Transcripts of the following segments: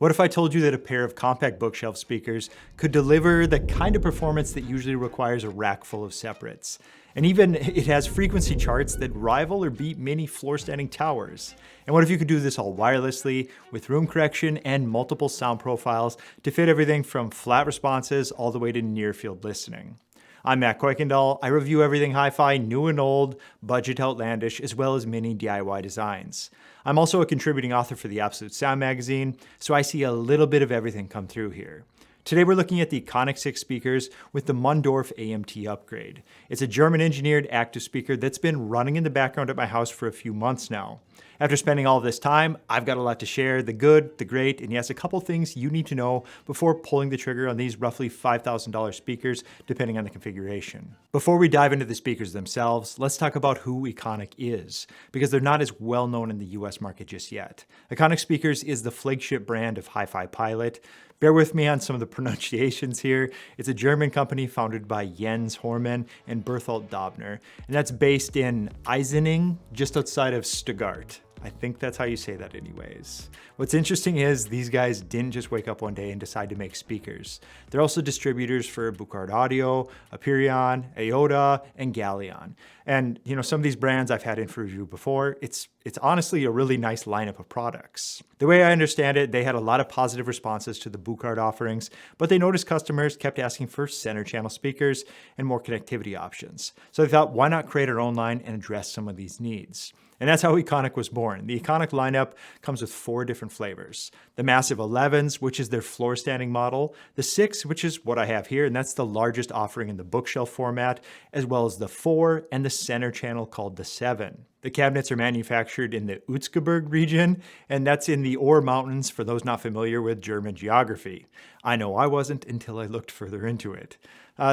What if I told you that a pair of compact bookshelf speakers could deliver the kind of performance that usually requires a rack full of separates? And even it has frequency charts that rival or beat many floor-standing towers. And what if you could do this all wirelessly with room correction and multiple sound profiles to fit everything from flat responses all the way to near-field listening? I'm Matt Kuykendall. I review everything hi-fi, new and old, budget outlandish, as well as many DIY designs. I'm also a contributing author for the Absolute Sound magazine, so I see a little bit of everything come through here. Today we're looking at the Econik 6 speakers with the Mundorf AMT upgrade. It's a German-engineered active speaker that's been running in the background at my house for a few months now. After spending all of this time, I've got a lot to share, the good, the great, and yes, a couple things you need to know before pulling the trigger on these roughly $5,000 speakers, depending on the configuration. Before we dive into the speakers themselves, let's talk about who Econik is, because they're not as well known in the US market just yet. Econik Speakers is the flagship brand of HiFi Pilot. Bear with me on some of the pronunciations here. It's a German company founded by Jens Hormann and Berthold Dobner, and that's based in Eisenach, just outside of Stuttgart. I think that's how you say that anyways. What's interesting is these guys didn't just wake up one day and decide to make speakers. They're also distributors for Burkhardt Audio, Aperion, Aoda, and Galleon. And some of these brands I've had in for review before. It's honestly a really nice lineup of products. The way I understand it, they had a lot of positive responses to the Burkhardt offerings, but they noticed customers kept asking for center channel speakers and more connectivity options. So they thought, why not create our own line and address some of these needs? And that's how Econik was born. The Econik lineup comes with 4 different flavors. The massive 11s, which is their floor standing model, the 6, which is what I have here, and that's the largest offering in the bookshelf format, as well as the 4 and the center channel called the 7. The cabinets are manufactured in the Utzgebirge region, and that's in the Ore Mountains for those not familiar with German geography. I know I wasn't until I looked further into it.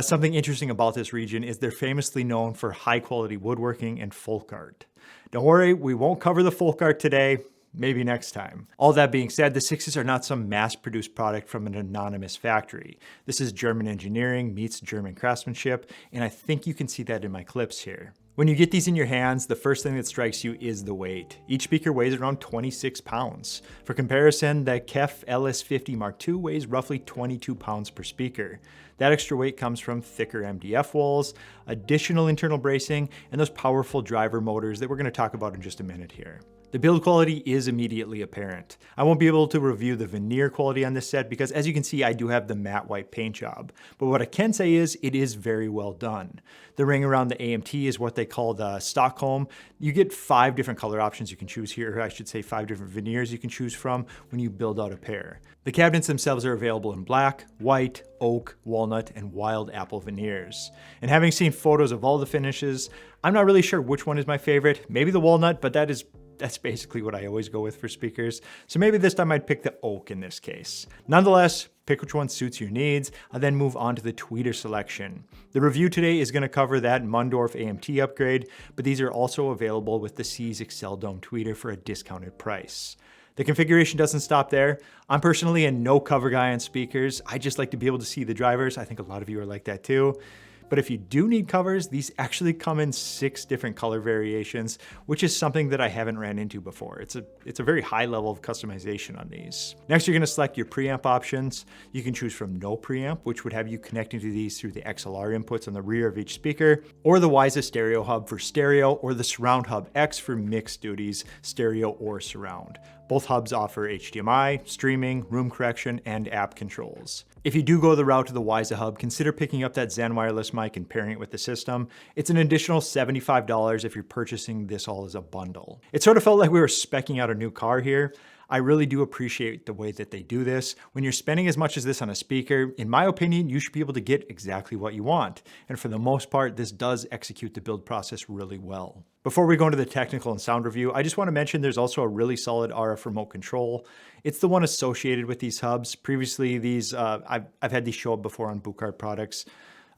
Something interesting about this region is they're famously known for high quality woodworking and folk art. Don't worry, we won't cover the folk art today, maybe next time. All that being said, the 6s are not some mass-produced product from an anonymous factory. This is German engineering meets German craftsmanship, and I think you can see that in my clips here. When you get these in your hands, the first thing that strikes you is the weight. Each speaker weighs around 26 pounds. For comparison, the KEF LS50 Mark II weighs roughly 22 pounds per speaker. That extra weight comes from thicker MDF walls, additional internal bracing, and those powerful driver motors that we're going to talk about in just a minute here. The build quality is immediately apparent. I won't be able to review the veneer quality on this set because, as you can see, I do have the matte white paint job. But what I can say is it is very well done. The ring around the AMT is what they call the Stockholm. You get 5 different color options you can choose here, or I should say 5 different veneers you can choose from when you build out a pair. The cabinets themselves are available in black, white, oak, walnut, and wild apple veneers. And having seen photos of all the finishes, I'm not really sure which one is my favorite. Maybe the walnut, but that's basically what I always go with for speakers. So maybe this time I'd pick the oak in this case. Nonetheless, pick which one suits your needs, and then move on to the tweeter selection. The review today is going to cover that Mundorf AMT upgrade, but these are also available with the C's Excel Dome tweeter for a discounted price. The configuration doesn't stop there. I'm personally a no cover guy on speakers. I just like to be able to see the drivers. I think a lot of you are like that too. But if you do need covers, these actually come in 6 different color variations, which is something that I haven't ran into before. It's a very high level of customization on these. Next, you're going to select your preamp options. You can choose from no preamp, which would have you connecting to these through the XLR inputs on the rear of each speaker, or the WiSA stereo hub for stereo, or the Surround Hub X for mixed duties, stereo or surround. Both hubs offer HDMI, streaming, room correction, and app controls. If you do go the route to the WiSA hub, consider picking up that Zen wireless mic and pairing it with the system. It's an additional $75 if you're purchasing this all as a bundle. It sort of felt like we were speccing out a new car here. I really do appreciate the way that they do this. When you're spending as much as this on a speaker, in my opinion, you should be able to get exactly what you want. And for the most part, this does execute the build process really well. Before we go into the technical and sound review, I just want to mention there's also a really solid RF remote control. It's the one associated with these hubs. Previously, I've had these show up before on Burkhardt products.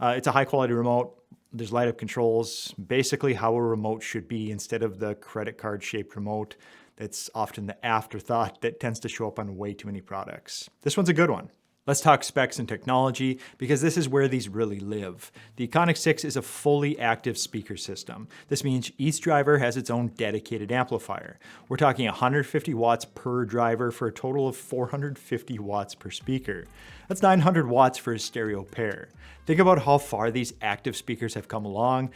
It's a high quality remote. There's light up controls, basically how a remote should be instead of the credit card shaped remote. That's often the afterthought that tends to show up on way too many products. This one's a good one. Let's talk specs and technology, because this is where these really live. The Econik 6 is a fully active speaker system. This means each driver has its own dedicated amplifier. We're talking 150 watts per driver for a total of 450 watts per speaker. That's 900 watts for a stereo pair. Think about how far these active speakers have come along.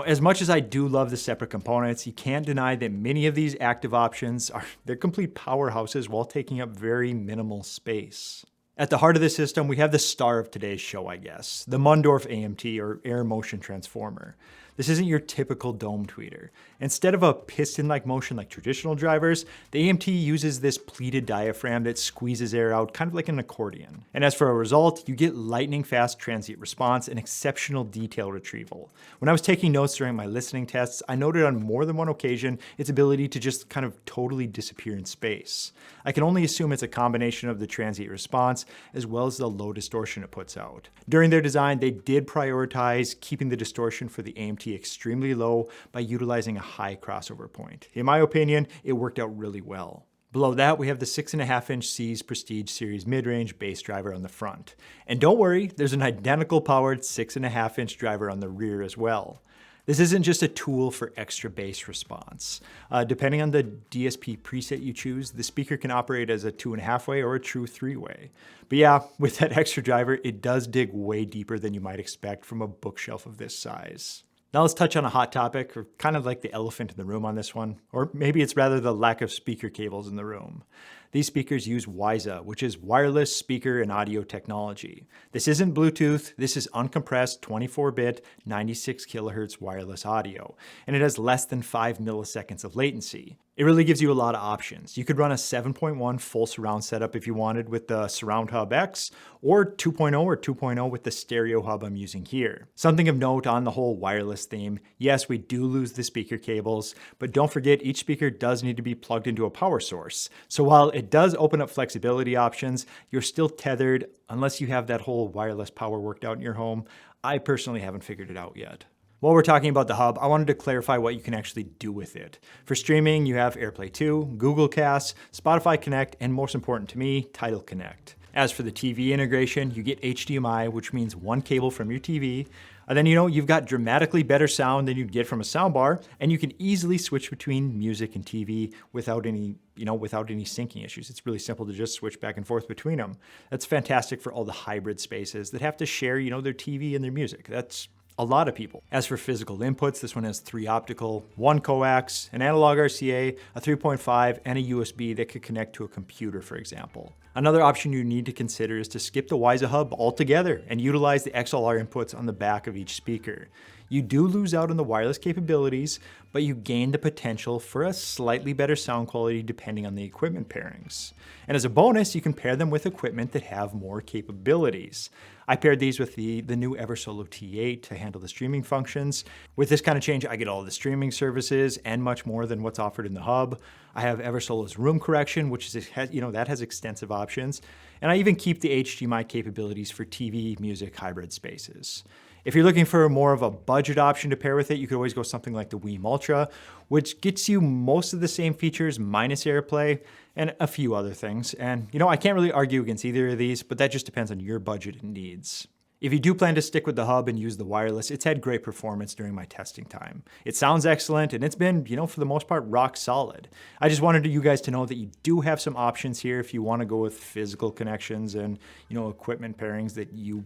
As much as I do love the separate components, you can't deny that many of these active options they're complete powerhouses while taking up very minimal space. At the heart of the system, we have the star of today's show, I guess, the Mundorf AMT, or Air Motion Transformer. This isn't your typical dome tweeter. Instead of a piston-like motion like traditional drivers, the AMT uses this pleated diaphragm that squeezes air out kind of like an accordion. And as for a result, you get lightning-fast transient response and exceptional detail retrieval. When I was taking notes during my listening tests, I noted on more than one occasion its ability to just kind of totally disappear in space. I can only assume it's a combination of the transient response as well as the low distortion it puts out. During their design, they did prioritize keeping the distortion for the AMT extremely low by utilizing a high crossover point. In my opinion, it worked out really well. Below that, we have the 6.5-inch C's Prestige Series mid-range bass driver on the front. And don't worry, there's an identical powered 6.5-inch driver on the rear as well. This isn't just a tool for extra bass response. Depending on the DSP preset you choose, the speaker can operate as a 2.5-way or a true 3-way. But yeah, with that extra driver, it does dig way deeper than you might expect from a bookshelf of this size. Now let's touch on a hot topic, or kind of like the elephant in the room on this one, or maybe it's rather the lack of speaker cables in the room. These speakers use WiSA, which is wireless speaker and audio technology. This isn't Bluetooth, this is uncompressed 24-bit 96 kilohertz wireless audio, and it has less than 5 milliseconds of latency. It really gives you a lot of options. You could run a 7.1 full surround setup if you wanted with the Surround Hub X, or 2.0 or 2.0 with the stereo hub I'm using here. Something of note on the whole wireless theme, yes, we do lose the speaker cables, but don't forget each speaker does need to be plugged into a power source. So while it does open up flexibility options, you're still tethered unless you have that whole wireless power worked out in your home. I personally haven't figured it out yet. While we're talking about the hub, I wanted to clarify what you can actually do with it. For streaming, you have AirPlay 2, Google Cast, Spotify Connect, and most important to me, Tidal Connect. As for the TV integration, you get HDMI, which means one cable from your TV. And then, you've got dramatically better sound than you'd get from a soundbar, and you can easily switch between music and TV without any syncing issues. It's really simple to just switch back and forth between them. That's fantastic for all the hybrid spaces that have to share, their TV and their music. That's a lot of people. As for physical inputs, this one has 3 optical, 1 coax, an analog RCA, a 3.5, and a USB that could connect to a computer, for example. Another option you need to consider is to skip the WiSA hub altogether and utilize the XLR inputs on the back of each speaker. You do lose out on the wireless capabilities, but you gain the potential for a slightly better sound quality depending on the equipment pairings. And as a bonus, you can pair them with equipment that have more capabilities. I paired these with the new Eversolo T8 to handle the streaming functions. With this kind of change, I get all the streaming services and much more than what's offered in the hub. I have Eversolo's room correction, which that has extensive options. And I even keep the HDMI capabilities for TV, music, hybrid spaces. If you're looking for more of a budget option to pair with it, you could always go something like the Wii Ultra, which gets you most of the same features minus AirPlay and a few other things. And I can't really argue against either of these, but that just depends on your budget and needs. If you do plan to stick with the hub and use the wireless, it's had great performance during my testing time. It sounds excellent, and it's been, for the most part, rock solid. I just wanted you guys to know that you do have some options here if you want to go with physical connections and, equipment pairings that you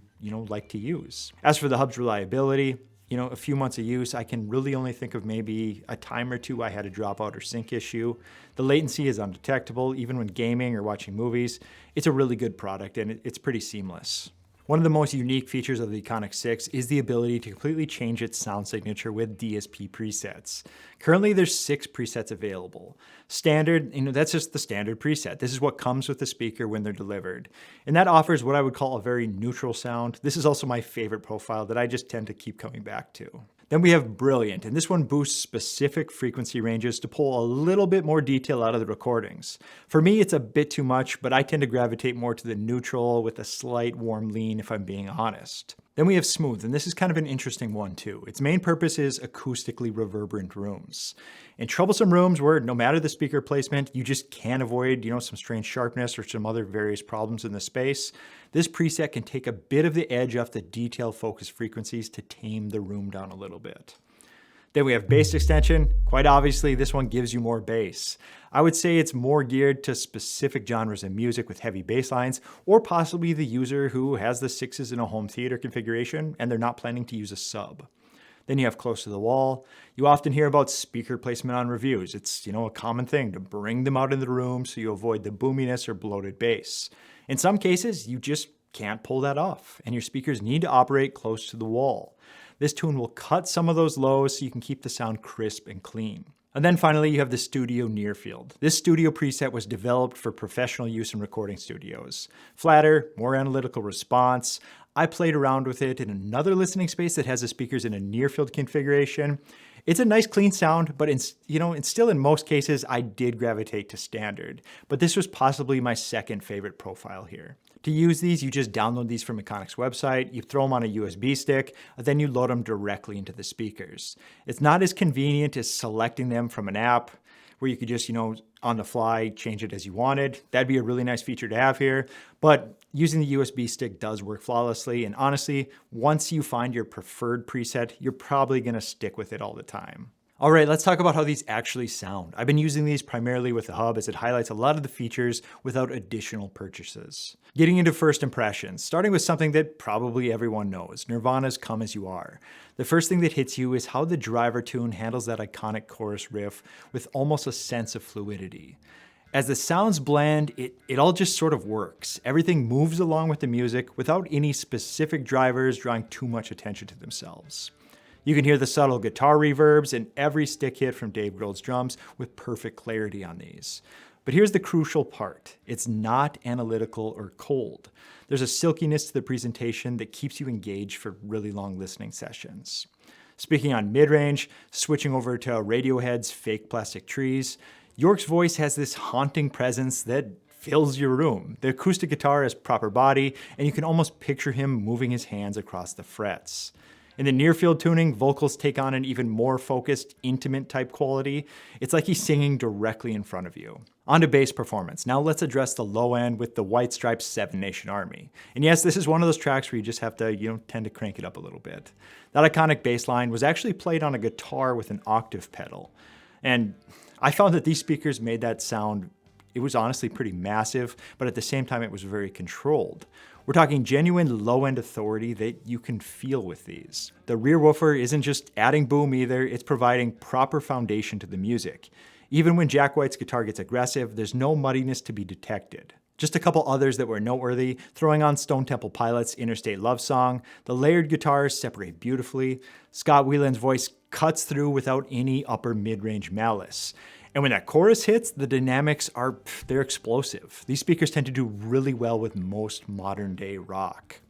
like to use. As for the hub's reliability, a few months of use, I can really only think of maybe a time or two I had a dropout or sync issue. The latency is undetectable, even when gaming or watching movies. It's a really good product, and it's pretty seamless. One of the most unique features of the Econik 6 is the ability to completely change its sound signature with DSP presets. Currently, there's 6 presets available. Standard, that's just the standard preset. This is what comes with the speaker when they're delivered. And that offers what I would call a very neutral sound. This is also my favorite profile that I just tend to keep coming back to. Then we have Brilliant, and this one boosts specific frequency ranges to pull a little bit more detail out of the recordings. For me, it's a bit too much, but I tend to gravitate more to the neutral with a slight warm lean if I'm being honest. Then we have smooth, and this is kind of an interesting one too. Its main purpose is acoustically reverberant rooms. In troublesome rooms where no matter the speaker placement, you just can't avoid, some strange sharpness or some other various problems in the space, this preset can take a bit of the edge off the detail focused frequencies to tame the room down a little bit. Then we have bass extension. Quite obviously, this one gives you more bass. I would say it's more geared to specific genres of music with heavy bass lines, or possibly the user who has the 6s in a home theater configuration and they're not planning to use a sub. Then you have close to the wall. You often hear about speaker placement on reviews. It's, a common thing to bring them out in the room so you avoid the boominess or bloated bass. In some cases, you just can't pull that off, and your speakers need to operate close to the wall. This tune will cut some of those lows so you can keep the sound crisp and clean. And then finally, you have the Studio Near Field. This studio preset was developed for professional use in recording studios. Flatter, more analytical response. I played around with it in another listening space that has the speakers in a near field configuration. It's a nice clean sound, but still in most cases, I did gravitate to standard. But this was possibly my second favorite profile here. To use these, you just download these from Econik's website, you throw them on a USB stick, and then you load them directly into the speakers. It's not as convenient as selecting them from an app where you could just, on the fly, change it as you wanted. That'd be a really nice feature to have here. But using the USB stick does work flawlessly. And honestly, once you find your preferred preset, you're probably going to stick with it all the time. All right, let's talk about how these actually sound. I've been using these primarily with the hub as it highlights a lot of the features without additional purchases. Getting into first impressions, starting with something that probably everyone knows, Nirvana's Come As You Are. The first thing that hits you is how the driver tune handles that iconic chorus riff with almost a sense of fluidity. As the sounds blend, it all just sort of works. Everything moves along with the music without any specific drivers drawing too much attention to themselves. You can hear the subtle guitar reverbs and every stick hit from Dave Grohl's drums with perfect clarity on these. But here's the crucial part. It's not analytical or cold. There's a silkiness to the presentation that keeps you engaged for really long listening sessions. Speaking on mid-range, switching over to Radiohead's Fake Plastic Trees, York's voice has this haunting presence that fills your room. The acoustic guitar has proper body, and you can almost picture him moving his hands across the frets. In the near field tuning, vocals take on an even more focused, intimate type quality. It's like he's singing directly in front of you. On to bass performance. Now let's address the low end with the White Stripes' Seven Nation Army. And yes, this is one of those tracks where you just have to, tend to crank it up a little bit. That iconic bass line was actually played on a guitar with an octave pedal. And I found that these speakers made that sound, it was honestly pretty massive, but at the same time it was very controlled. We're talking genuine low-end authority that you can feel with these. The rear woofer isn't just adding boom either, it's providing proper foundation to the music. Even when Jack White's guitar gets aggressive, there's no muddiness to be detected. Just a couple others that were noteworthy, throwing on Stone Temple Pilots' Interstate Love Song, the layered guitars separate beautifully, Scott Weiland's voice cuts through without any upper mid-range malice. And when that chorus hits, the dynamics they're explosive. These speakers tend to do really well with most modern day rock.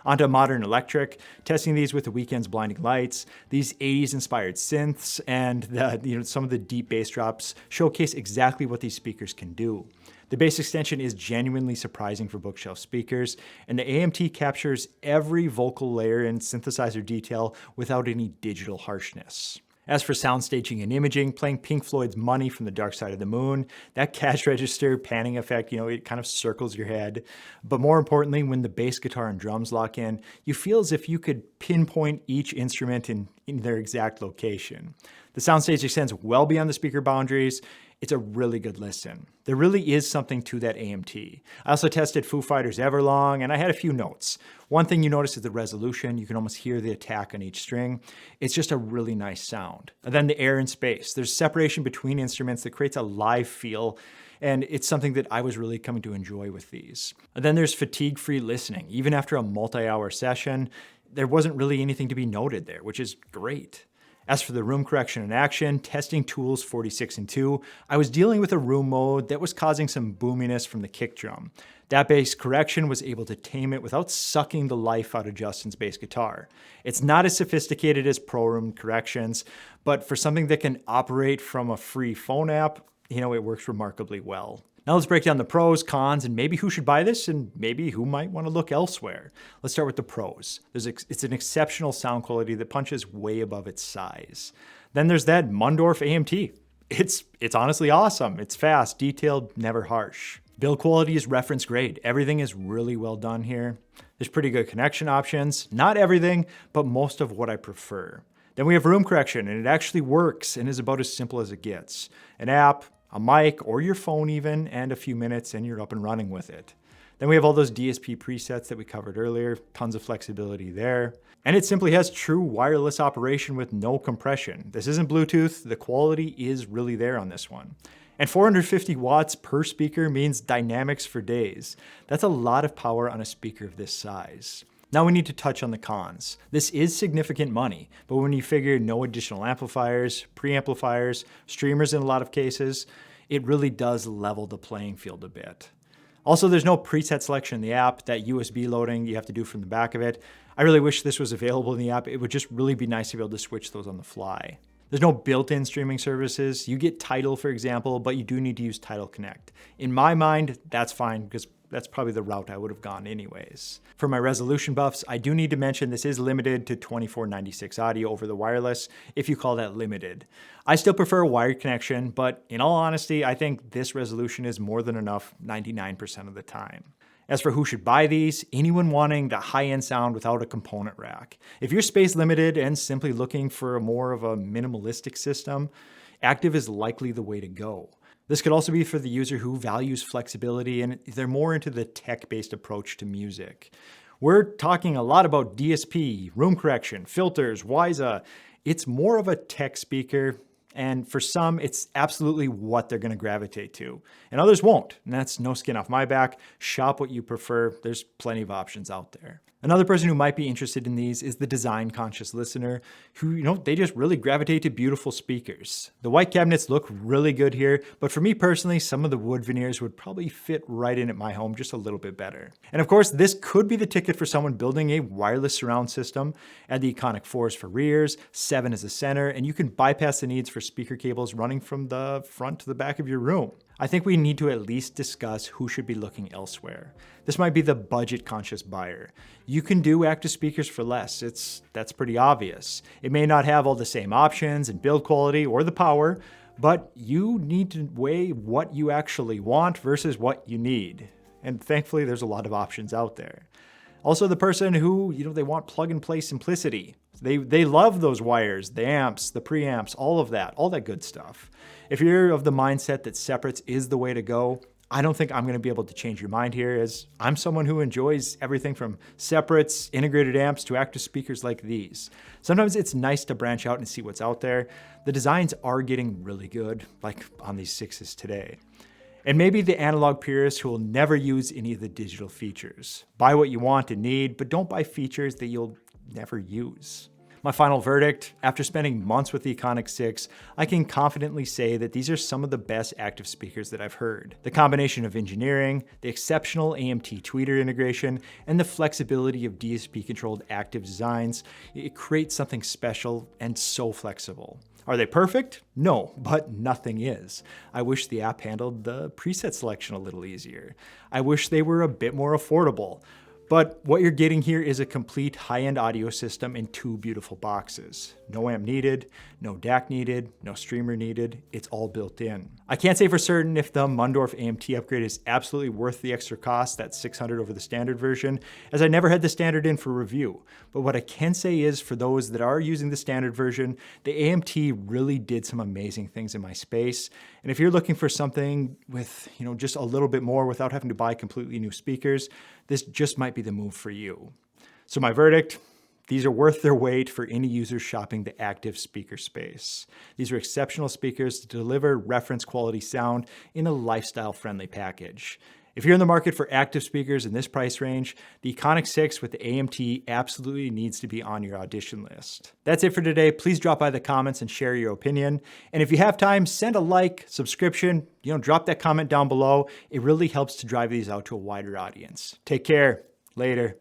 Onto modern electric, testing these with The Weeknd's Blinding Lights, these 80s inspired synths, and some of the deep bass drops showcase exactly what these speakers can do. The bass extension is genuinely surprising for bookshelf speakers, and the AMT captures every vocal layer and synthesizer detail without any digital harshness. As for sound staging and imaging, playing Pink Floyd's Money from the Dark Side of the Moon, that cash register panning effect, it kind of circles your head. But more importantly, when the bass guitar and drums lock in, you feel as if you could pinpoint each instrument in their exact location. The soundstage extends well beyond the speaker boundaries. It's a really good listen. There really is something to that AMT. I also tested Foo Fighters' Everlong, and I had a few notes. One thing you notice is the resolution. You can almost hear the attack on each string. It's just a really nice sound. And then the air and space. There's separation between instruments that creates a live feel, and it's something that I was really coming to enjoy with these. And then there's fatigue-free listening. Even after a multi-hour session, there wasn't really anything to be noted there, which is great. As for the room correction in action, testing tools 46 and 2, I was dealing with a room mode that was causing some boominess from the kick drum. That bass correction was able to tame it without sucking the life out of Justin's bass guitar. It's not as sophisticated as pro room corrections, but for something that can operate from a free phone app, it works remarkably well. Now let's break down the pros, cons, and maybe who should buy this and maybe who might want to look elsewhere. Let's start with the pros. It's an exceptional sound quality that punches way above its size. Then there's that Mundorf AMT. It's honestly awesome. It's fast, detailed, never harsh. Build quality is reference grade. Everything is really well done here. There's pretty good connection options. Not everything, but most of what I prefer. Then we have room correction, and it actually works and is about as simple as it gets. An app, a mic, or your phone even, and a few minutes and you're up and running with it. Then we have all those DSP presets that we covered earlier, tons of flexibility there. And it simply has true wireless operation with no compression. This isn't Bluetooth, the quality is really there on this one. And 450 watts per speaker means dynamics for days. That's a lot of power on a speaker of this size. Now we need to touch on the cons. This is significant money, but when you figure no additional amplifiers, preamplifiers, streamers in a lot of cases, it really does level the playing field a bit. Also, there's no preset selection in the app. That USB loading you have to do from the back of it. I really wish this was available in the app. It would just really be nice to be able to switch those on the fly. There's no built-in streaming services. You get Tidal, for example, but you do need to use Tidal Connect. In my mind, that's fine because that's probably the route I would have gone anyways. For my resolution buffs, I do need to mention this is limited to 2496 audio over the wireless, if you call that limited. I still prefer a wired connection, but in all honesty, I think this resolution is more than enough 99% of the time. As for who should buy these, anyone wanting the high-end sound without a component rack. If you're space limited and simply looking for more of a minimalistic system, active is likely the way to go. This could also be for the user who values flexibility and they're more into the tech-based approach to music. We're talking a lot about DSP, room correction, filters, WiSA. It's more of a tech speaker, and for some, it's absolutely what they're going to gravitate to. And others won't, and that's no skin off my back. Shop what you prefer. There's plenty of options out there. Another person who might be interested in these is the design-conscious listener who, they just really gravitate to beautiful speakers. The white cabinets look really good here, but for me personally, some of the wood veneers would probably fit right in at my home just a little bit better. And of course, this could be the ticket for someone building a wireless surround system. Add the Econik 4s for rears, 7 as a center, and you can bypass the needs for speaker cables running from the front to the back of your room. I think we need to at least discuss who should be looking elsewhere. This might be the budget-conscious buyer. You can do active speakers for less. That's pretty obvious. It may not have all the same options and build quality or the power, but you need to weigh what you actually want versus what you need. And thankfully, there's a lot of options out there. Also, the person who, they want plug-and-play simplicity. They love those wires, the amps, the preamps, all that good stuff. If you're of the mindset that separates is the way to go, I don't think I'm going to be able to change your mind here, as I'm someone who enjoys everything from separates, integrated amps, to active speakers like these. Sometimes it's nice to branch out and see what's out there. The designs are getting really good, like on these 6s today. And maybe the analog purist who will never use any of the digital features. Buy what you want and need, but don't buy features that you'll never use. My final verdict, after spending months with the Econik 6, I can confidently say that these are some of the best active speakers that I've heard. The combination of engineering, the exceptional AMT tweeter integration, and the flexibility of DSP-controlled active designs, it creates something special and so flexible. Are they perfect? No, but nothing is. I wish the app handled the preset selection a little easier. I wish they were a bit more affordable. But what you're getting here is a complete high-end audio system in 2 beautiful boxes. No amp needed, no DAC needed, no streamer needed. It's all built in. I can't say for certain if the Mundorf AMT upgrade is absolutely worth the extra cost, that's $600 over the standard version, as I never had the standard in for review. But what I can say is for those that are using the standard version, the AMT really did some amazing things in my space. And if you're looking for something with, just a little bit more without having to buy completely new speakers, this just might be the move for you. So my verdict, these are worth their weight for any user shopping the active speaker space. These are exceptional speakers to deliver reference quality sound in a lifestyle-friendly package. If you're in the market for active speakers in this price range, the Econik 6 with the AMT absolutely needs to be on your audition list. That's it for today. Please drop by the comments and share your opinion. And if you have time, send a like, subscription, drop that comment down below. It really helps to drive these out to a wider audience. Take care. Later.